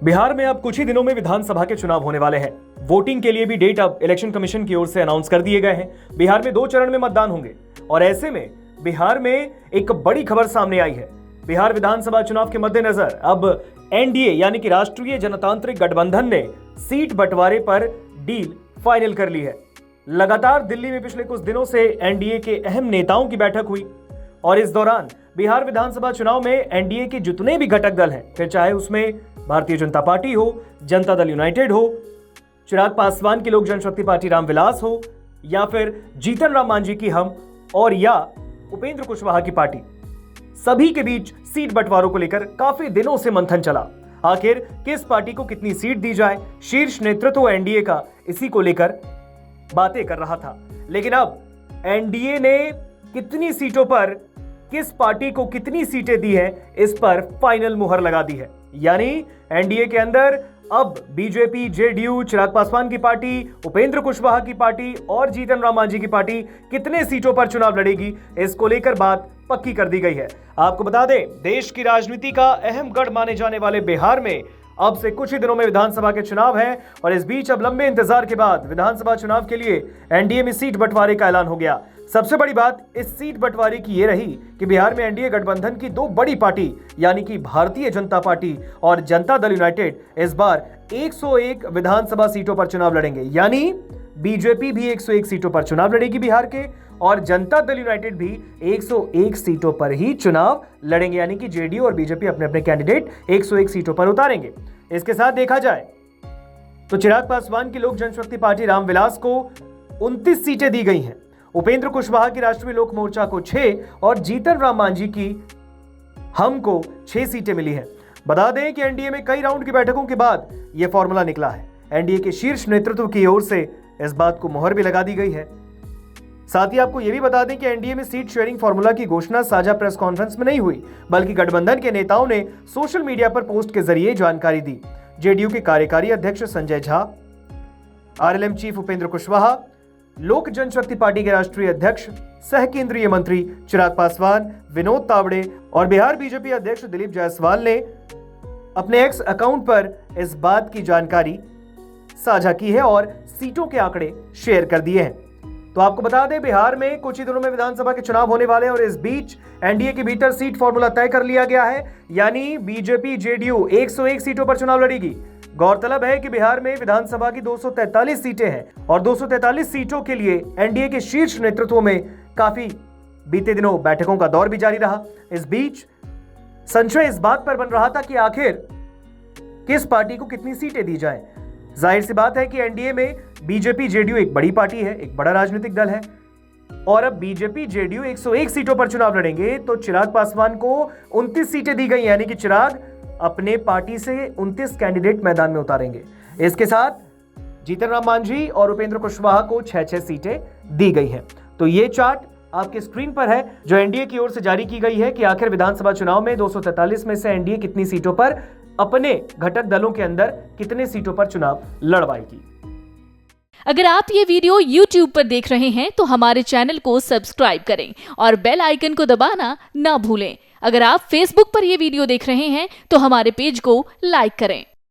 बिहार में अब कुछ ही दिनों में विधानसभा के चुनाव होने वाले हैं। वोटिंग के लिए भी डेट अब इलेक्शन कमीशन की ओर से अनाउंस कर दिए गए हैं। बिहार में 2 चरण में मतदान होंगे और ऐसे में बिहार में एक बड़ी खबर सामने आई है। बिहार विधानसभा चुनाव के मद्देनजर अब एनडीए यानी कि राष्ट्रीय जनतांत्रिक गठबंधन ने सीट बंटवारे पर डील फाइनल कर ली है। लगातार दिल्ली में पिछले कुछ दिनों से एनडीए के अहम नेताओं की बैठक हुई और इस दौरान बिहार विधानसभा चुनाव में एनडीए के जितने भी घटक दल हैं, फिर चाहे उसमें भारतीय जनता पार्टी हो, जनता दल यूनाइटेड हो, चिराग पासवान की लोक जनशक्ति पार्टी रामविलास हो, या फिर जीतन राम मांझी की हम और या उपेंद्र कुशवाहा की पार्टी, सभी के बीच सीट बंटवारों को लेकर काफी दिनों से मंथन चला। आखिर किस पार्टी को कितनी सीट दी जाए, शीर्ष नेतृत्व एनडीए का इसी को लेकर बातें कर रहा था। लेकिन अब एनडीए ने कितनी सीटों पर किस पार्टी को कितनी सीटें दी है, इस पर फाइनल मुहर लगा दी है। यानी एनडीए के अंदर अब बीजेपी, जेडीयू, चिराग पासवान की पार्टी, उपेंद्र कुशवाहा की पार्टी और जीतन राम मांझी की पार्टी कितने सीटों पर चुनाव लड़ेगी, इसको लेकर बात पक्की कर दी गई है। आपको बता दें, देश की राजनीति का अहम गढ़ माने जाने वाले बिहार में अब से कुछ ही दिनों में विधानसभा के चुनाव हैं और इस बीच अब लंबे इंतजार के बाद विधानसभा चुनाव के लिए एनडीए में सीट बंटवारे का ऐलान हो गया। सबसे बड़ी बात इस सीट बंटवारे की ये रही कि बिहार में एनडीए गठबंधन की 2 बड़ी पार्टी यानी कि भारतीय जनता पार्टी और जनता दल यूनाइटेड इस बार 101 विधानसभा सीटों पर चुनाव लड़ेंगे। यानी बीजेपी भी 101 सीटों पर चुनाव लड़ेगी बिहार के, और जनता दल यूनाइटेड भी 101 सीटों पर ही चुनाव लड़ेंगे। यानी कि जेडीयू और बीजेपी अपने अपने कैंडिडेट 101 सीटों पर उतारेंगे। इसके साथ देखा जाए तो चिराग पासवान की लोक जनशक्ति पार्टी रामविलास को 29 सीटें दी गई हैं, उपेंद्र कुशवाहा की राष्ट्रीय लोक मोर्चा को 6 और जीतन राम मांझी की हम को 6 सीटें मिली हैं। बता दें कि एनडीए में कई राउंड की बैठकों के बाद यह फॉर्मूला निकला है। एनडीए के शीर्ष नेतृत्व की ओर से इस बात को मुहर भी लगा दी गई है। साथ ही आपको यह भी बता दें कि एनडीए में सीट शेयरिंग फॉर्मूला की घोषणा साझा प्रेस कॉन्फ्रेंस में नहीं हुई, बल्कि गठबंधन के नेताओं ने सोशल मीडिया पर पोस्ट के जरिए जानकारी दी। जेडीयू के कार्यकारी अध्यक्ष संजय झा, आरएलएम चीफ उपेंद्र कुशवाहा, लोक जनशक्ति पार्टी के राष्ट्रीय अध्यक्ष सह केंद्रीय मंत्री चिराग पासवान, विनोद तावड़े और बिहार बीजेपी अध्यक्ष दिलीप जायसवाल ने अपने एक्स अकाउंट पर इस बात की जानकारी साझा की है और सीटों के आंकड़े शेयर कर दिए हैं। तो आपको बता दें, बिहार में कुछ ही दिनों में विधानसभा के चुनाव होने वाले हैं और इस बीच एनडीए के भीतर सीट फॉर्मूला तय कर लिया गया है। यानी बीजेपी, जेडीयू 101 सीटों पर चुनाव लड़ेगी। गौरतलब है कि बिहार में विधानसभा की 243 सीटें हैं और 243 सीटों के लिए एनडीए के शीर्ष नेतृत्व में काफी बीते दिनों बैठकों का दौर भी जारी रहा। इस बीच संशय इस बात पर बन रहा था कि आखिर किस पार्टी को कितनी सीटें दी जाएं। जाहिर सी बात है कि एनडीए में बीजेपी, जेडीयू एक बड़ी पार्टी है, एक बड़ा राजनीतिक दल है और अब बीजेपी, जेडीयू 101 सीटों पर चुनाव लड़ेंगे तो चिराग पासवान को 29 सीटें दी गई, यानी कि चिराग अपने पार्टी से 29 कैंडिडेट मैदान में उतारेंगे। इसके साथ जीतन राम मांझी और उपेंद्र कुशवाहा को 6-6 सीटें दी गई हैं। तो ये चार्ट आपके स्क्रीन पर है जो एनडीए की ओर से जारी की गई है कि आखिर विधानसभा चुनाव में 243 में से एनडीए कितनी सीटों पर अपने घटक दलों के अंदर कितने सीटों पर चुनाव लड़वाएगी। अगर आप ये वीडियो YouTube पर देख रहे हैं तो हमारे चैनल को सब्सक्राइब करें और बेल आइकन को दबाना ना भूलें। अगर आप Facebook पर ये वीडियो देख रहे हैं तो हमारे पेज को लाइक करें।